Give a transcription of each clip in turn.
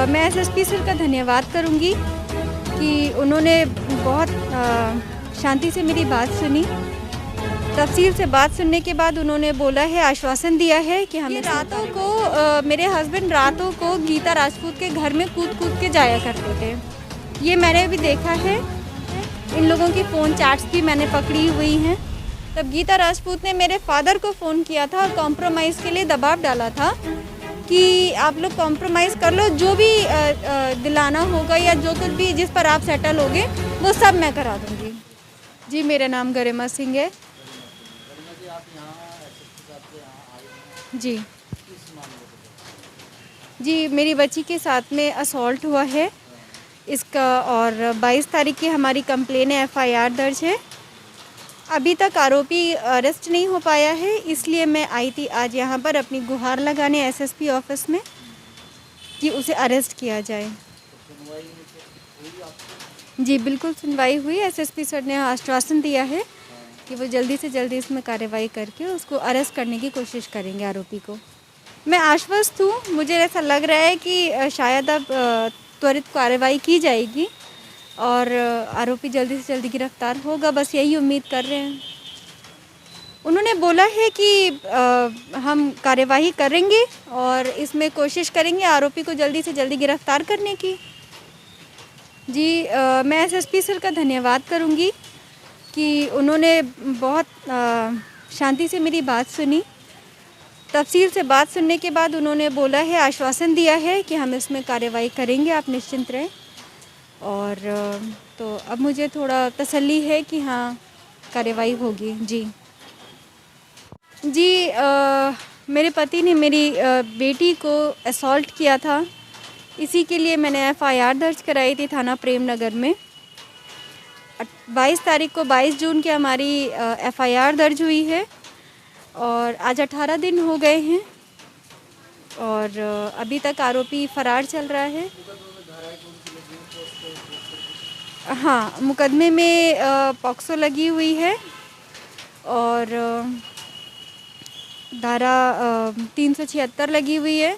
मैं SSP sir का धन्यवाद करूंगी कि उन्होंने बहुत शांति से मेरी बात सुनी। तफसील से बात सुनने के बाद उन्होंने बोला है, आश्वासन दिया है कि हम रातों को मेरे हस्बैंड रातों को गीता राजपूत के घर में कूद कूद के जाया करते थे। ये मैंने भी देखा है। इन लोगों की फ़ोन चैट्स भी मैंने पकड़ी हुई हैं। तब गीता राजपूत ने मेरे फादर को फ़ोन किया था और कॉम्प्रोमाइज़ के लिए दबाव डाला था कि आप लोग कॉम्प्रोमाइज़ कर लो, जो भी दिलाना होगा या जो कुछ भी जिस पर आप सेटल होगे वो सब मैं करा दूँगी। जी, मेरा नाम गरिमा सिंह है। जी जी, मेरी बच्ची के साथ में असॉल्ट हुआ है इसका, और 22 तारीख की हमारी कंप्लेन है, एफआईआर दर्ज है। अभी तक आरोपी अरेस्ट नहीं हो पाया है, इसलिए मैं आई थी आज यहाँ पर अपनी गुहार लगाने एसएसपी ऑफिस में कि उसे अरेस्ट किया जाए। जी बिल्कुल, सुनवाई हुई। एसएसपी सर ने आश्वासन दिया है कि वो जल्दी से जल्दी इसमें कार्रवाई करके उसको अरेस्ट करने की कोशिश करेंगे, आरोपी को। मैं आश्वस्त हूँ। मुझे ऐसा लग रहा है कि शायद अब त्वरित कार्रवाई की जाएगी और आरोपी जल्दी से जल्दी गिरफ्तार होगा, बस यही उम्मीद कर रहे हैं। उन्होंने बोला है कि हम कार्यवाही करेंगे और इसमें कोशिश करेंगे आरोपी को जल्दी से जल्दी गिरफ्तार करने की। जी, मैं एसएसपी सर का धन्यवाद करूंगी कि उन्होंने बहुत शांति से मेरी बात सुनी। तफसील से बात सुनने के बाद उन्होंने बोला है, आश्वासन दिया है कि हम इसमें कार्रवाई करेंगे, आप निश्चिंत रहें। और तो अब मुझे थोड़ा तसल्ली है कि हाँ, कार्रवाई होगी। जी जी, मेरे पति ने मेरी बेटी को असॉल्ट किया था, इसी के लिए मैंने एफआईआर दर्ज कराई थी थाना प्रेम नगर में। 22 तारीख को 22 जून की हमारी एफआईआर दर्ज हुई है और आज 18 दिन हो गए हैं और अभी तक आरोपी फरार चल रहा है। हाँ, मुकदमे में पॉक्सो लगी हुई है और धारा 376 लगी हुई है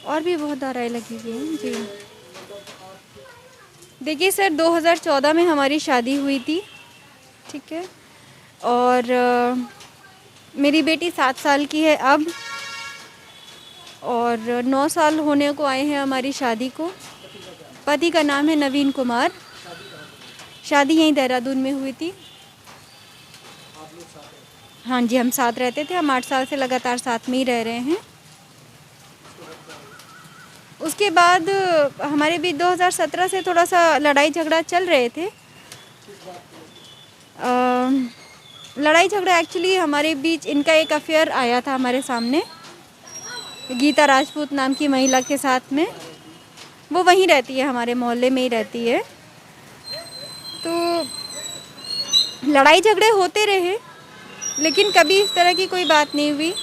और भी बहुत धाराएं लगी हुई हैं। जी देखिए सर, 2014 में हमारी शादी हुई थी, ठीक है, और मेरी बेटी 7 साल की है अब, और 9 साल होने को आए हैं हमारी शादी को। पति का नाम है नवीन कुमार। शादी यहीं देहरादून में हुई थी। हाँ जी, हम साथ रहते थे। हम 8 साल से लगातार साथ में ही रह रहे हैं। उसके बाद हमारे बीच 2017 से थोड़ा सा लड़ाई झगड़ा चल रहे थे। लड़ाई झगड़ा एक्चुअली हमारे बीच, इनका एक अफेयर आया था हमारे सामने गीता राजपूत नाम की महिला के साथ में। वो वहीं रहती है, हमारे मोहल्ले में ही रहती है। तो लड़ाई झगड़े होते रहे लेकिन कभी इस तरह की कोई बात नहीं हुई।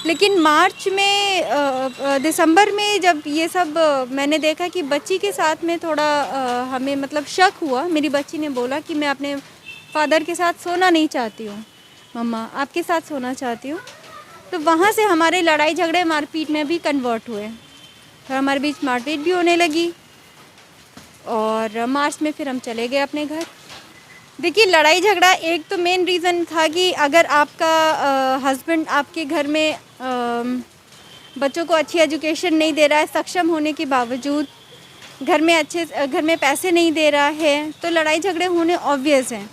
लेकिन मार्च में दिसंबर में जब ये सब मैंने देखा कि बच्ची के साथ में थोड़ा हमें मतलब शक हुआ। मेरी बच्ची ने बोला कि मैं अपने फादर के साथ सोना नहीं चाहती हूँ, मम्मा आपके साथ सोना चाहती हूँ। तो वहाँ से हमारे लड़ाई झगड़े मारपीट में भी कन्वर्ट हुए, फिर हमारे बीच मारपीट भी होने लगी और मार्च में फिर हम चले गए अपने घर। देखिए, लड़ाई झगड़ा एक तो मेन रीज़न था कि अगर आपका हस्बैंड आपके घर में बच्चों को अच्छी एजुकेशन नहीं दे रहा है, सक्षम होने के बावजूद घर में पैसे नहीं दे रहा है, तो लड़ाई झगड़े होने ऑब्वियस हैं।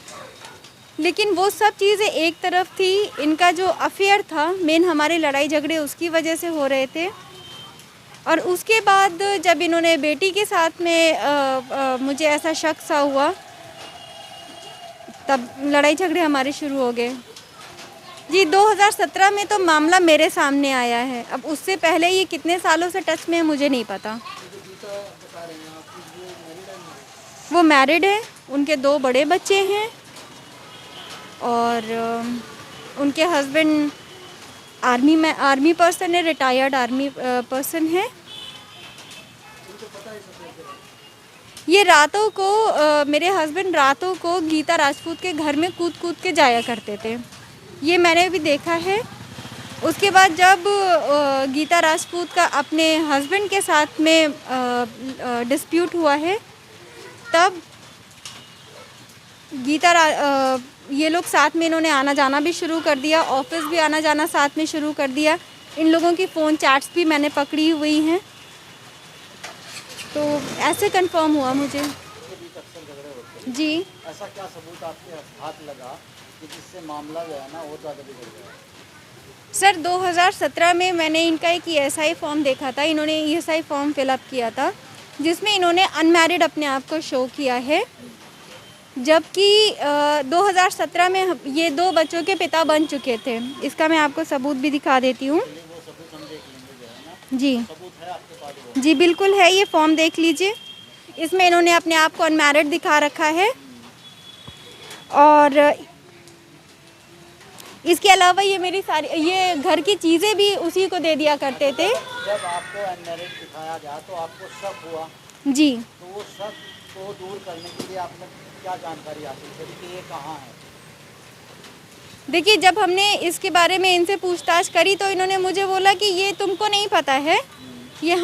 लेकिन वो सब चीज़ें एक तरफ थी, इनका जो अफेयर था मेन, हमारे लड़ाई झगड़े उसकी वजह से हो रहे थे। और उसके बाद जब इन्होंने बेटी के साथ में मुझे ऐसा शक सा हुआ, तब लड़ाई झगड़े हमारे शुरू हो गए। जी, 2017 में तो मामला मेरे सामने आया है। अब उससे पहले ये कितने सालों से टच में है मुझे नहीं पता। वो मैरिड है, उनके 2 बड़े बच्चे हैं और उनके हस्बैंड आर्मी पर्सन है, रिटायर्ड आर्मी पर्सन है। ये रातों को मेरे हस्बैंड रातों को गीता राजपूत के घर में कूद कूद के जाया करते थे। ये मैंने भी देखा है। उसके बाद जब गीता राजपूत का अपने हस्बैंड के साथ में डिस्प्यूट हुआ है, तब ये लोग साथ में इन्होंने आना जाना भी शुरू कर दिया, ऑफिस भी आना जाना साथ में शुरू कर दिया। इन लोगों की फ़ोन चैट्स भी मैंने पकड़ी हुई हैं, तो ऐसे कंफर्म हुआ मुझे। जी, ऐसा क्या सबूत आपके हाथ लगा कि जिससे मामला जो है ना वो ज़्यादा बिगड़ गया? सर 2017 में मैंने इनका एक ESI फॉर्म देखा था। इन्होंने ESI फॉर्म फिलअप किया था, जिसमें इन्होंने अनमैरिड अपने आप को शो किया है, जबकि 2017 में ये 2 बच्चों के पिता बन चुके थे। इसका मैं आपको सबूत भी दिखा देती हूँ। चलिए वो सबूत हम देख लेंगे जो है ना। जी सबूत है आपके पास वो? जी बिल्कुल है, ये फॉर्म देख लीजिए। इसमें इन्होंने अपने आप को अनमैरिड दिखा रखा है, और इसके अलावा ये मेरी सारी ये घर की चीज़ें भी उसी को दे दिया करते थे। जब आपको अनमैरिड दिखाया गया तो आपको शक हुआ, जी, तो वो शक को दूर करने के लिए आपने क्या जानकारी हासिल करी कि ये कहाँ है? देखिए जब हमने इसके बारे में इनसे पूछताछ करी तो इन्होंने मुझे बोला कि ये तुमको नहीं पता है, ये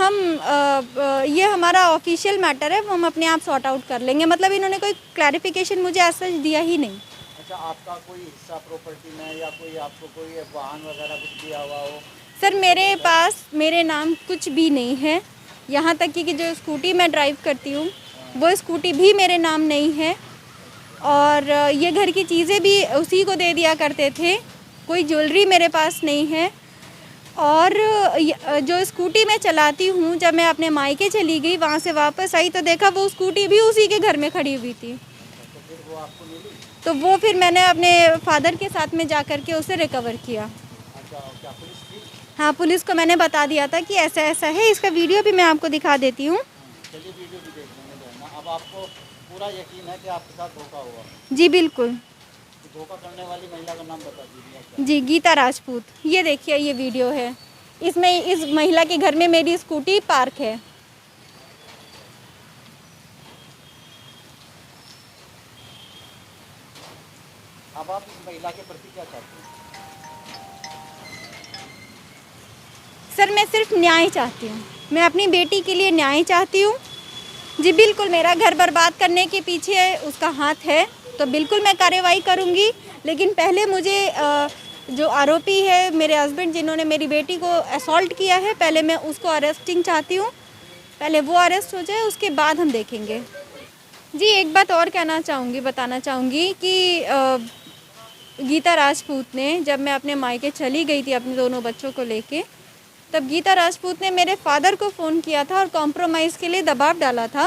हमारा ऑफिशियल मैटर है, वो हम अपने आप सॉर्ट आउट कर लेंगे। मतलब इन्होंने कोई क्लैरिफिकेशन मुझे ऐसा दिया ही नहीं। अच्छा, आपका कोई हिस्सा प्रॉपर्टी में या कोई आपको कोई वाहन वगैरह कुछ दिया हुआ हो? सर मेरे पास मेरे नाम कुछ भी नहीं है, यहाँ तक कि जो स्कूटी मैं ड्राइव करती हूँ वो स्कूटी भी मेरे नाम नहीं है, और ये घर की चीज़ें भी उसी को दे दिया करते थे। कोई ज्वेलरी मेरे पास नहीं है, और जो स्कूटी मैं चलाती हूँ, जब मैं अपने मायके चली गई वहाँ से वापस आई तो देखा वो स्कूटी भी उसी के घर में खड़ी हुई थी। तो फिर वो आपको मिली? तो वो फिर मैंने अपने फादर के साथ में जा कर के उसे रिकवर किया। अच्छा, क्या पुलिस थी? हाँ, पुलिस को मैंने बता दिया था कि ऐसा ऐसा है। इसका वीडियो भी मैं आपको दिखा देती हूँ। चलिए वीडियो भी देख लेंगे जो है ना। अब आपको पूरा यकीन है कि आपके साथ धोखा हुआ? जी बिल्कुल। तो धोखा करने वाली महिला का नाम बता दीजिए आप क्या? जी, गीता राजपूत। ये देखिए ये वीडियो है, इसमें इस महिला के घर में मेरी स्कूटी पार्क है। अब आप इस महिला के प्रति क्या चाहते हैं? सर मैं सिर्फ न्याय चाहती हूँ, मैं अपनी बेटी के लिए न्याय चाहती हूँ। जी बिल्कुल, मेरा घर बर्बाद करने के पीछे उसका हाथ है, तो बिल्कुल मैं कार्रवाई करूँगी, लेकिन पहले मुझे जो आरोपी है मेरे हस्बैंड जिन्होंने मेरी बेटी को असॉल्ट किया है, पहले मैं उसको अरेस्टिंग चाहती हूँ। पहले वो अरेस्ट हो जाए, उसके बाद हम देखेंगे। जी एक बात और बताना चाहूँगी कि गीता राजपूत ने, जब मैं अपने मायके चली गई थी अपने दोनों बच्चों को लेके, तब गीता राजपूत ने मेरे फादर को फ़ोन किया था और कॉम्प्रोमाइज़ के लिए दबाव डाला था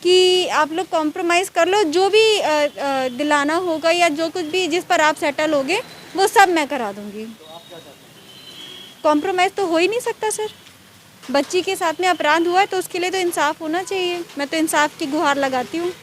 कि आप लोग कॉम्प्रोमाइज़ कर लो, जो भी दिलाना होगा या जो कुछ भी जिस पर आप सेटल होगे वो सब मैं करा दूँगी। तो आप क्या चाहते हैं? कॉम्प्रोमाइज़ तो हो ही नहीं सकता सर। बच्ची के साथ में अपराध हुआ है तो उसके लिए तो इंसाफ होना चाहिए। मैं तो इंसाफ की गुहार लगाती हूँ।